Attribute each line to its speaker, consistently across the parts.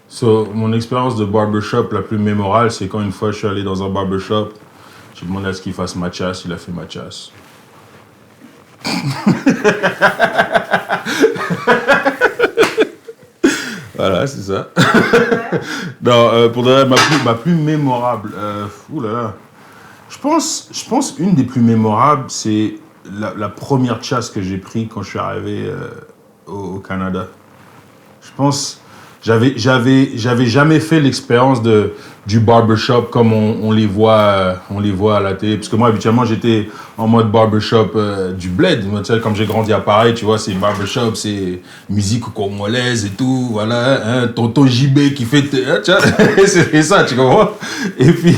Speaker 1: So, mon expérience de barbershop la plus mémorable, c'est quand une fois je suis allé dans un barbershop, j'ai demandé à ce qu'il fasse ma chasse, il a fait ma chasse. Voilà, c'est ça. Non, pour de vrai, ma plus mémorable, oulala. Je pense une des plus mémorables, c'est la première chasse que j'ai prise quand je suis arrivé au Canada. Je pense, j'avais jamais fait l'expérience du barbershop comme on les voit à la télé. Parce que moi, habituellement, j'étais en mode barbershop du bled. Moi, tu sais, comme j'ai grandi à Paris, tu vois, c'est barbershop, c'est musique congolaise et tout. Voilà, hein, tonton JB qui fait, hein, tu vois, c'est ça, tu comprends? Et puis,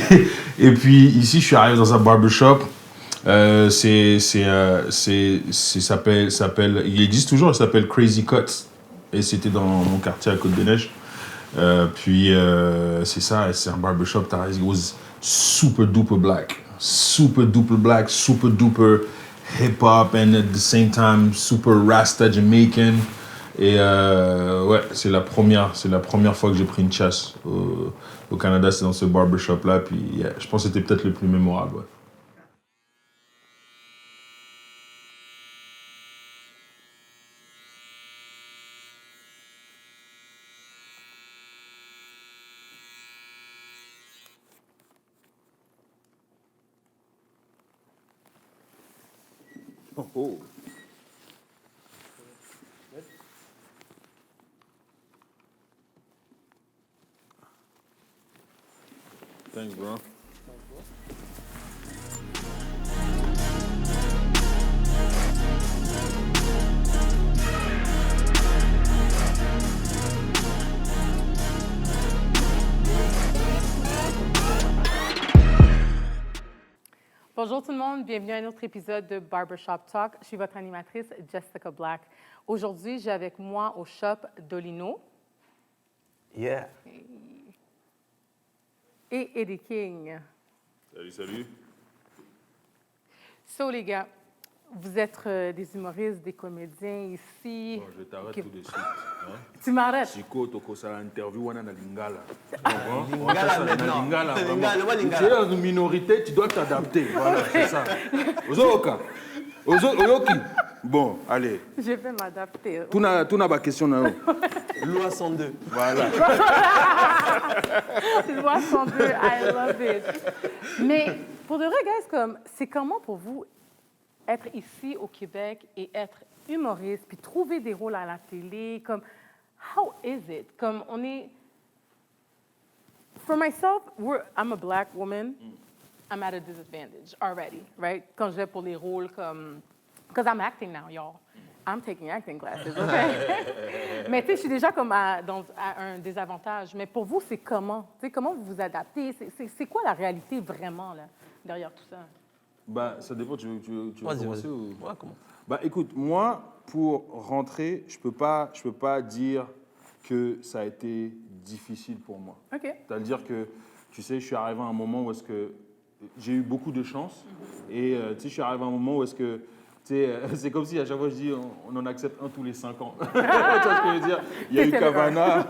Speaker 1: et puis, ici, je suis arrivé dans un barbershop. Il existe toujours, il s'appelle Crazy Cuts. Et c'était dans mon quartier à Côte-des-Neiges. C'est ça, c'est un barbershop. It was super duper black. Super duper black, super duper hip-hop, and at the same time, super Rasta Jamaican. Ouais, c'est la première fois que j'ai pris une chasse au Canada, c'est dans ce barbershop-là. Puis yeah, je pense que c'était peut-être le plus mémorable. Ouais. Oh, oh. Thanks, bro.
Speaker 2: Bonjour tout le monde, bienvenue à un autre épisode de Barbershop Talk. Je suis votre animatrice Jessica Black. Aujourd'hui, j'ai avec moi au shop Dolino.
Speaker 3: Yeah.
Speaker 2: Et Eddie King.
Speaker 1: Salut, salut.
Speaker 2: So les gars, vous êtes des humoristes, des comédiens ici.
Speaker 1: Bon, je t'arrête
Speaker 2: Ok.
Speaker 1: tout de suite. Hein?
Speaker 2: Tu m'arrêtes?
Speaker 1: Siko tokosala interview wana na lingala.
Speaker 3: Lingala maintenant.
Speaker 1: Lingala,
Speaker 3: Lingala,
Speaker 1: vraiment.
Speaker 3: Lingala.
Speaker 1: Tu es dans une minorité, tu dois t'adapter. Voilà, c'est ça. Ozoka. Oyoki. Bon, allez.
Speaker 2: Je vais m'adapter.
Speaker 1: Tuna ba question na yo.
Speaker 3: Loi 102.
Speaker 1: Voilà.
Speaker 2: Loi 102, I love it. Mais pour de vrai, guys, c'est comment pour vous être ici au Québec et être humoriste, puis trouver des rôles à la télé, how is it? Comme on est... For myself, I'm a black woman. I'm at a disadvantage already, right? Quand je vais pour les rôles comme... Because I'm acting now, y'all. I'm taking acting classes, OK? Mais tu sais, je suis déjà comme à un désavantage. Mais pour vous, c'est comment? Tu sais, comment vous vous adaptez? C'est quoi la réalité vraiment, là, derrière tout ça?
Speaker 1: Bah, ça dépend, tu veux
Speaker 3: Vas-y,
Speaker 1: commencer
Speaker 3: vas-y.
Speaker 1: ou...
Speaker 3: Ouais, comment?
Speaker 1: Bah, écoute, moi, pour rentrer, je peux pas dire que ça a été difficile pour moi.
Speaker 2: OK.
Speaker 1: C'est-à-dire que, tu sais, je suis arrivé à un moment où est-ce que j'ai eu beaucoup de chance. Et, tu sais, je suis arrivé à un moment où est-ce que, tu sais, c'est comme si à chaque fois je dis, on en accepte un tous les 5 ans. Tu vois ce que je veux dire? Il y a eu Cavana,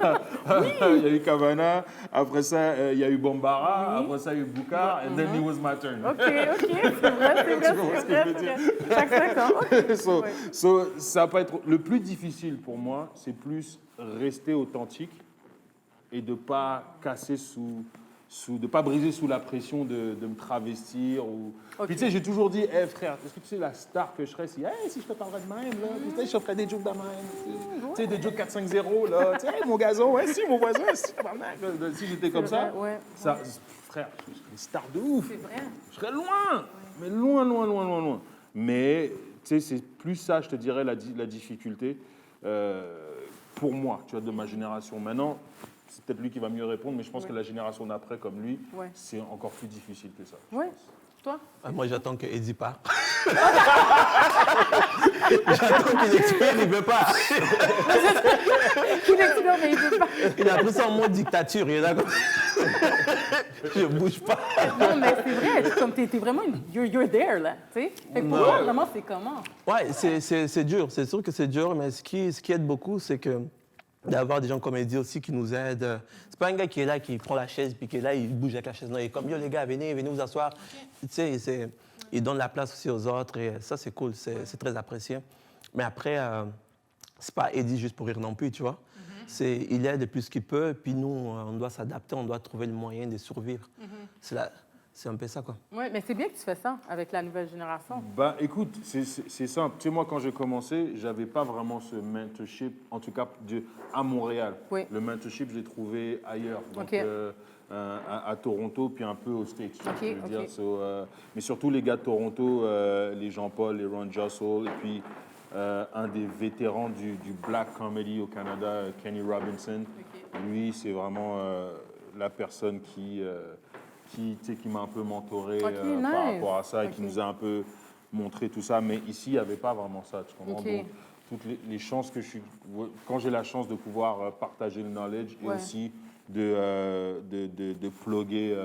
Speaker 1: il y a eu Cavana, après ça, il y a eu Bombara, après ça, il y a eu Boukhar, and then it was my turn.
Speaker 2: OK, c'est vrai,
Speaker 1: Tu vois ce que je veux dire?
Speaker 2: Chaque 5 ans, OK.
Speaker 1: Ça va pas être le plus difficile pour moi, c'est plus rester authentique et de pas casser de pas briser sous la pression de me travestir ou.
Speaker 2: Ok.
Speaker 1: Puis tu sais, j'ai toujours dit, hey, frère, est-ce que tu sais la star que je serais si, si je te parlerais de même là, tu sais, je te ferais des jokes de même, tu sais, des jokes 4-5-0 là, tu sais, hey, mon gazon, ouais, si mon voisin, si tabarnak, si j'étais comme ça,
Speaker 2: vrai, ouais.
Speaker 1: ça, frère, je serais une star de ouf.
Speaker 2: C'est vrai.
Speaker 1: Je serais loin, mais loin. Mais tu sais, c'est plus ça, je te dirais, la difficulté pour moi, tu vois, de ma génération. Maintenant, c'est peut-être lui qui va mieux répondre, mais je pense que la génération d'après, comme lui, c'est encore plus difficile que ça.
Speaker 2: Oui. Toi?
Speaker 3: Moi, j'attends que Eddie parte. J'attends qu'il expire, il ne veut pas.
Speaker 2: Qu'il expire, mais il ne veut pas.
Speaker 3: Il a pris ça en mode dictature, il est d'accord. Je ne bouge pas.
Speaker 2: Non, mais c'est vrai, comme t'es vraiment, you're there, là, tu sais. Fait que pour toi, vraiment, c'est comment?
Speaker 3: Ouais, c'est dur. C'est sûr que c'est dur, mais ce qui aide beaucoup, c'est que d'avoir des gens comme Eddie aussi qui nous aident. C'est pas un gars qui est là, qui prend la chaise, puis qui est là, il bouge avec la chaise. Non, il est comme, yo les gars, venez vous asseoir. Tu sais, il donne la place aussi aux autres, et ça, c'est cool, c'est très apprécié. Mais après, c'est pas Eddie juste pour rire non plus, tu vois. Il aide le plus qu'il peut, puis nous, on doit s'adapter, on doit trouver le moyen de survivre. C'est un peu ça, quoi.
Speaker 2: Oui, mais c'est bien que tu fais ça avec la nouvelle génération.
Speaker 1: Bah, écoute, c'est simple. Tu sais, moi, quand j'ai commencé, j'avais pas vraiment ce mentorship, en tout cas à Montréal.
Speaker 2: Oui.
Speaker 1: Le mentorship, je l'ai trouvé ailleurs, donc
Speaker 2: OK.
Speaker 1: à Toronto, puis un peu aux States. Tu vois ce que je veux
Speaker 2: OK.
Speaker 1: dire. Mais surtout les gars de Toronto, les Jean-Paul, les Ron Jossel, et puis un des vétérans du Black Comedy au Canada, Kenny Robinson. Lui, c'est vraiment la personne qui m'a un peu mentoré par
Speaker 2: nice.
Speaker 1: rapport à ça et qui nous a un peu montré tout ça. Mais ici, il n'y avait pas vraiment ça, tu comprends? Donc, toutes les chances que quand j'ai la chance de pouvoir partager le knowledge et aussi de plugger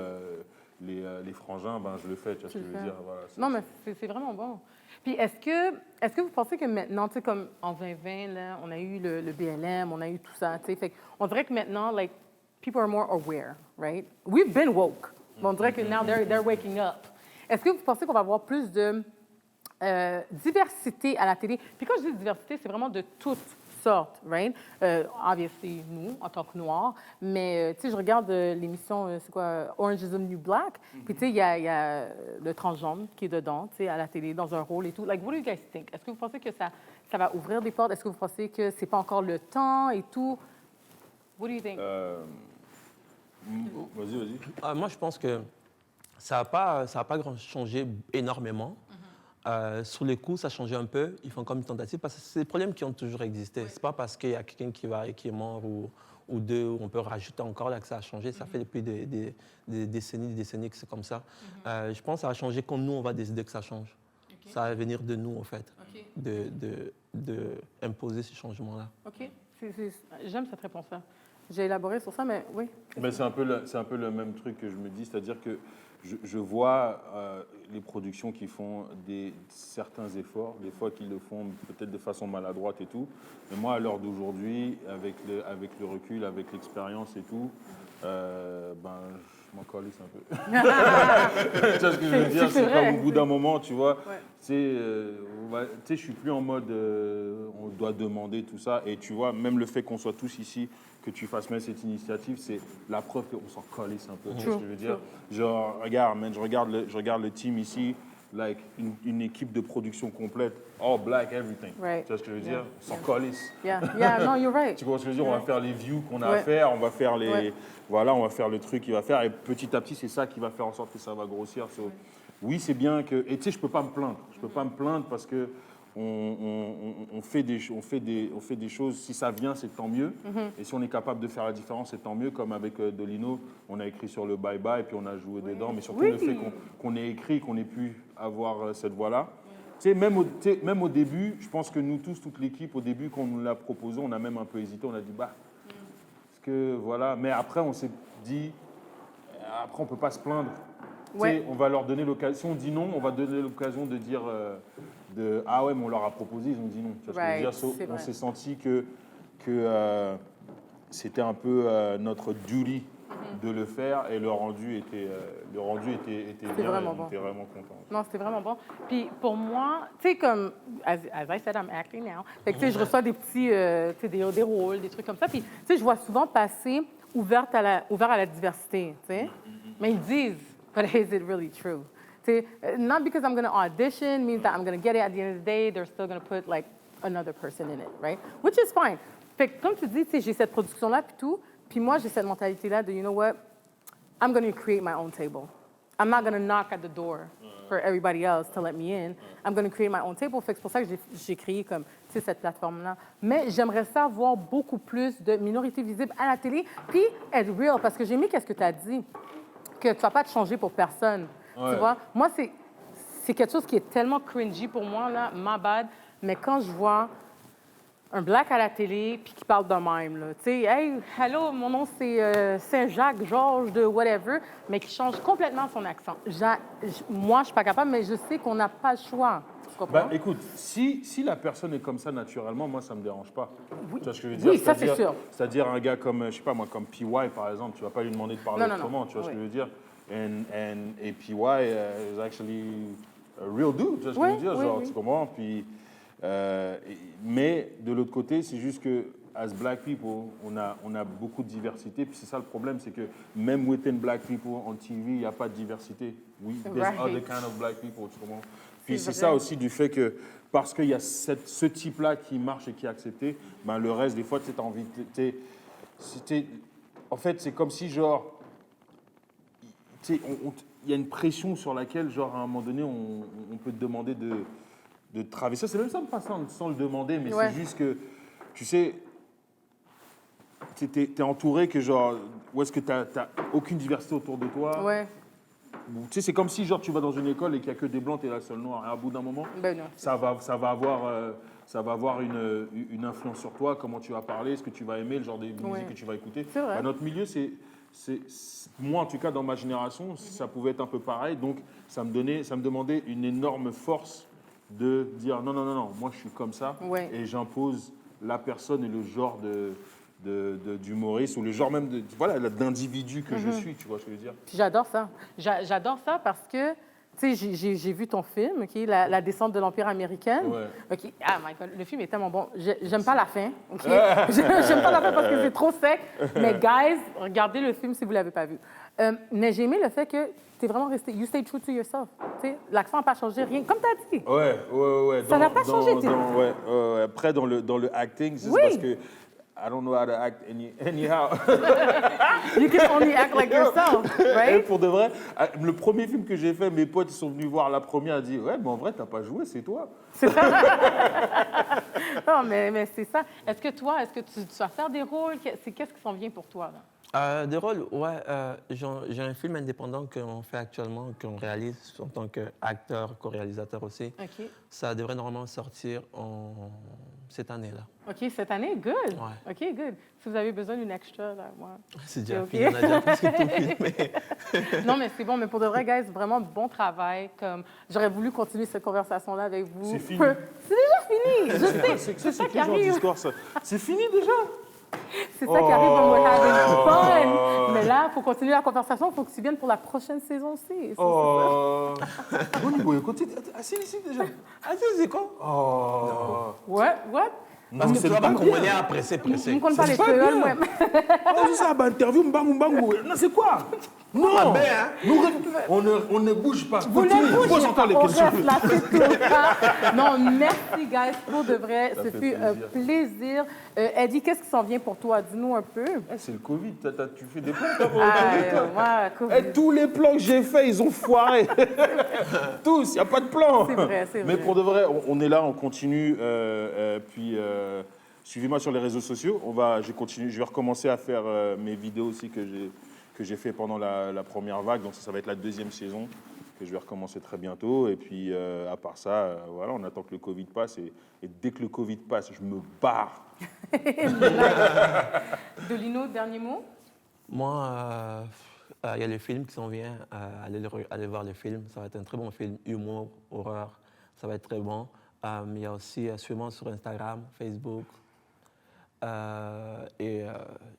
Speaker 1: les frangins, ben, je le fais, tu vois ce que je veux dire? Voilà,
Speaker 2: non, mais c'est vraiment bon. Puis est-ce que vous pensez que maintenant, tu sais, comme en 2020, là, on a eu le BLM, on a eu tout ça, tu sais, fait on dirait que maintenant, like, people are more aware, right? We've been woke. Mais on dirait que now they're waking up. Est-ce que vous pensez qu'on va avoir plus de diversité à la télé? Puis quand je dis diversité, c'est vraiment de toutes sortes, right? Obviously, nous, en tant que Noirs. Mais, tu sais, je regarde l'émission, c'est quoi, Orange is the New Black. Puis, tu sais, il y a le transgenre qui est dedans, tu sais, à la télé, dans un rôle et tout. Like, what do you guys think? Est-ce que vous pensez que ça va ouvrir des portes? Est-ce que vous pensez que c'est pas encore le temps et tout? What do you think?
Speaker 1: Vas-y.
Speaker 3: Moi, je pense que ça n'a pas changé énormément. Sur les coups, ça a changé un peu. Ils font comme une tentative parce que c'est des problèmes qui ont toujours existé. C'est pas parce qu'il y a quelqu'un qui est mort ou deux, où on peut rajouter encore là que ça a changé. Ça fait depuis des décennies que c'est comme ça. Je pense que ça va changer quand nous, on va décider que ça change. Ça va venir de nous, en fait, de imposer ces changements-là.
Speaker 2: OK. J'aime cette réponse-là. J'ai élaboré sur ça, mais oui.
Speaker 1: Mais c'est un peu le même truc que je me dis, c'est-à-dire que je vois les productions qui font certains efforts, des fois qu'ils le font peut-être de façon maladroite et tout. Mais moi, à l'heure d'aujourd'hui, avec le recul, avec l'expérience et tout, ben, je m'en calisse un peu. Tu vois ce que je veux dire? C'est comme au bout d'un moment, tu vois. Tu sais, je suis plus en mode on doit demander tout ça. Et tu vois, même le fait qu'on soit tous ici, que tu fasses même cette initiative, c'est la preuve qu'on s'en calisse un peu. Tu vois ce que je veux dire? Genre, regarde, man, je regarde le team ici, like une équipe de production complète, all black, everything.
Speaker 2: Right.
Speaker 1: Tu vois ce que je veux dire? On s'en calisse.
Speaker 2: Yeah, no, you're right.
Speaker 1: Tu vois ce que je veux dire? On va faire les views qu'on a à faire, on va faire on va faire le truc qu'il va faire, et petit à petit, c'est ça qui va faire en sorte que ça va grossir. Oui, c'est bien que... Et tu sais, je peux pas me plaindre. Je peux pas me plaindre parce que on fait des choses. Si ça vient, c'est tant mieux. Et si on est capable de faire la différence, c'est tant mieux. Comme avec Dolino, on a écrit sur le bye-bye, puis on a joué dedans. Mais surtout le fait qu'on ait écrit, qu'on ait pu avoir cette voix-là. Tu sais, même au début, je pense que nous tous, toute l'équipe, au début, quand on nous l'a proposé, on a même un peu hésité. On a dit, parce que voilà. Mais après, on s'est dit, après, on peut pas se plaindre. On va leur donner l'occasion. Si on dit non, on va donner l'occasion de dire ah ouais, mais on leur a proposé, ils ont dit non. Tu vois ce que je veux dire? On s'est senti que c'était un peu notre duty de le faire, et le rendu était bien.
Speaker 2: Vraiment
Speaker 1: on
Speaker 2: bon.
Speaker 1: était vraiment contents.
Speaker 2: Non, c'était vraiment bon. Puis pour moi, tu sais, comme, as I said, I'm acting now. Fait que, tu sais, je reçois des petits, tu sais, des rôles, des trucs comme ça. Puis, tu sais, je vois souvent passer ouvert à la diversité, tu sais. Mais ils disent, but is it really true? Tu sais, not because I'm going to audition means that I'm going to get it at the end of the day. They're still going to put, like, another person in it, right? Which is fine. Fait que, comme tu dis, tu sais, j'ai cette production-là, puis tout. Puis moi, j'ai cette mentalité-là de, you know what? I'm going to create my own table. I'm not going to knock at the door for everybody else to let me in. I'm going to create my own table. Fait que c'est pour ça que j'ai créé comme, tu sais, cette plateforme-là. Mais j'aimerais ça voir beaucoup plus de minorités visibles à la télé, puis être real, parce que j'ai aimé qu'est-ce que tu as dit, que tu vas pas te changer pour personne. Tu vois? Moi, c'est quelque chose qui est tellement cringy pour moi, là, my bad, mais quand je vois un black à la télé, puis qui parle de même, là. Tu sais, hey, hello, mon nom c'est Saint-Jacques, Georges, de whatever, mais qui change complètement son accent. Moi, je suis pas capable, mais je sais qu'on n'a pas le choix. tu comprends?
Speaker 1: Écoute, si la personne est comme ça naturellement, moi, ça me dérange pas.
Speaker 2: Oui.
Speaker 1: Tu vois ce que je veux dire?
Speaker 2: Oui, ça, c'est sûr.
Speaker 1: C'est-à-dire un gars comme, je sais pas moi, comme PY, par exemple, tu vas pas lui demander de parler
Speaker 2: Non.
Speaker 1: autrement, tu vois ce que
Speaker 2: Oui.
Speaker 1: je veux dire? Et PY is actually a real dude, tu vois ce que je veux dire? Genre, tu comprends? Puis, mais de l'autre côté, c'est juste que, as black people, on a beaucoup de diversité. Puis c'est ça le problème, c'est que même within black people, on TV, il n'y a pas de diversité. Oui, there's other kind of black people, tu comprends? Puis c'est ça aussi du fait que, parce qu'il y a ce type-là qui marche et qui est accepté, ben le reste, des fois, tu as envie de... En fait, c'est comme si, genre, il y a une pression sur laquelle, genre, à un moment donné, on peut te demander de traverser. C'est même ça, pas sans le demander, mais c'est juste que, tu sais, t'es entouré que, genre, où est-ce que t'as aucune diversité autour de toi.
Speaker 2: Ouais.
Speaker 1: Tu sais, c'est comme si, genre, tu vas dans une école et qu'il n'y a que des blancs, t'es la seule noire. Et à bout d'un moment,
Speaker 2: Ben non.
Speaker 1: ça va avoir une influence sur toi, comment tu vas parler, ce que tu vas aimer, le genre de musique que tu vas écouter.
Speaker 2: C'est vrai.
Speaker 1: Bah, notre milieu, moi, en tout cas, dans ma génération, ça pouvait être un peu pareil. Donc, ça me demandait une énorme force de dire non, moi, je suis comme ça.
Speaker 2: Ouais.
Speaker 1: Et j'impose la personne et le genre d'humoriste ou le genre même d'individu que je suis, tu vois ce que je veux dire?
Speaker 2: Puis j'adore ça. J'adore ça parce que, tu sais, j'ai vu ton film, OK, la descente de l'Empire américain.
Speaker 1: Ouais.
Speaker 2: OK, ah my God, le film est tellement bon. J'aime pas la fin, OK? J'aime pas la fin parce que c'est trop sec. Mais guys, regardez le film si vous l'avez pas vu. Mais j'ai aimé le fait que tu es vraiment resté, you stay true to yourself. Tu sais, l'accent n'a pas changé, rien, comme tu as dit.
Speaker 1: Ouais.
Speaker 2: Ça n'a pas changé,
Speaker 1: Après, dans le acting, c'est
Speaker 2: Oui.
Speaker 1: parce que I don't know how to act anyhow.
Speaker 2: You can only act like yourself,
Speaker 1: Et
Speaker 2: right?
Speaker 1: pour de vrai, le premier film que j'ai fait, mes potes ils sont venus voir la première et dit ouais, mais en vrai, t'as pas joué, c'est toi.
Speaker 2: Non, mais c'est ça. Est-ce que tu vas faire des rôles? Qu'est-ce qui s'en vient pour toi, là?
Speaker 3: Des rôles, ouais. J'ai un film indépendant qu'on fait actuellement, qu'on réalise en tant qu'acteur, co-réalisateur aussi.
Speaker 2: OK.
Speaker 3: Ça devrait normalement sortir cette année-là.
Speaker 2: OK, cette année, good.
Speaker 3: Ouais.
Speaker 2: OK, good. Si vous avez besoin d'une extra, là, moi.
Speaker 3: C'est déjà
Speaker 2: OK.
Speaker 3: fini, on a déjà presque tout filmé.
Speaker 2: Non, mais c'est bon. Mais pour de vrai, guys, vraiment bon travail. J'aurais voulu continuer cette conversation-là avec vous.
Speaker 1: C'est fini.
Speaker 2: C'est déjà fini. Je sais. C'est ça qui
Speaker 1: quel genre
Speaker 2: arrive.
Speaker 1: d'histoire, ça? C'est fini déjà?
Speaker 2: C'est ça qui arrive when we're having fun. Mais là, il faut continuer la conversation. Il faut que tu viennes pour la prochaine saison aussi. Ça,
Speaker 1: Oh. Bon niveau, continue. Assis ici déjà. Assis, c'est quoi? Oh.
Speaker 2: What?
Speaker 3: Parce que tu vois, comme on est pressé.
Speaker 2: Je ne connais pas les
Speaker 1: pas
Speaker 2: créoles,
Speaker 1: bien.
Speaker 2: moi.
Speaker 1: Oh, c'est ça, bah, interview, mbangou. Non, c'est quoi? Non, on ne bouge pas.
Speaker 2: Vous
Speaker 1: Continue.
Speaker 2: ne bougez
Speaker 1: Pose
Speaker 2: pas,
Speaker 1: encore les
Speaker 2: on
Speaker 1: questions.
Speaker 2: reste là, c'est tout. Non, merci, guys, pour de vrai. Ce
Speaker 1: fait
Speaker 2: fut un plaisir. Eddie, qu'est-ce qui s'en vient pour toi? Dis-nous un peu.
Speaker 1: C'est le Covid, tu fais des plans toi, pour
Speaker 2: Moi, COVID.
Speaker 1: tous les plans que j'ai faits, ils ont foiré. Tous, il n'y a pas de plan.
Speaker 2: C'est vrai.
Speaker 1: Mais pour de vrai, on est là, on continue. Puis suivez-moi sur les réseaux sociaux. Je vais recommencer à faire mes vidéos aussi que j'ai fait pendant la première vague. Donc ça va être la deuxième saison que je vais recommencer très bientôt. Et puis à part ça, voilà, on attend que le Covid passe. Et dès que le Covid passe, je me barre.
Speaker 2: Dolino, dernier mot?
Speaker 3: Moi, il y a le film qui s'en vient. Allez voir le film. Ça va être un très bon film. Humour, horreur. Ça va être très bon. Il y a aussi, suivez-moi sur Instagram, Facebook.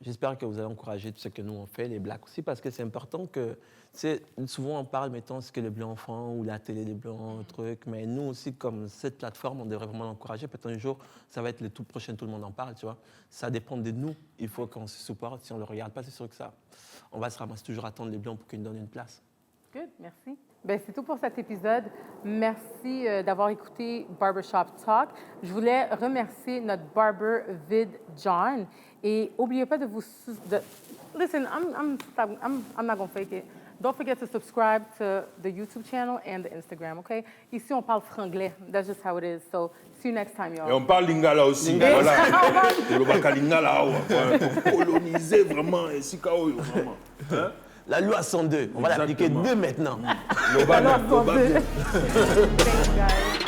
Speaker 3: J'espère que vous allez encourager tout ce que nous on fait, les Blacks aussi, parce que c'est important que, tu sais, souvent on parle, mettons, ce que les Blancs font ou la télé des Blancs, truc, mais nous aussi, comme cette plateforme, on devrait vraiment l'encourager. Peut-être un jour, ça va être le tout prochain, tout le monde en parle, tu vois. Ça dépend de nous. Il faut qu'on se supporte. Si on ne le regarde pas, c'est sûr que ça, on va se ramasser toujours à attendre les Blancs pour qu'ils nous donnent une place.
Speaker 2: Good, merci. Ben, c'est tout pour cet épisode. Merci d'avoir écouté Barbershop Talk. Je voulais remercier notre barber Vid John. Et n'oubliez pas de vous... Listen, I'm not going to fake it. Don't forget to subscribe to the YouTube channel and the Instagram, okay? Ici, on parle franglais. That's just how it is. So, see you next time, y'all.
Speaker 1: Et on parle lingala aussi. Voilà. Le baka lingala, pour coloniser vraiment. Et si vraiment. Hein?
Speaker 3: La loi 102, on va l'appliquer dès maintenant.
Speaker 1: Le baka,
Speaker 2: Thanks, guys.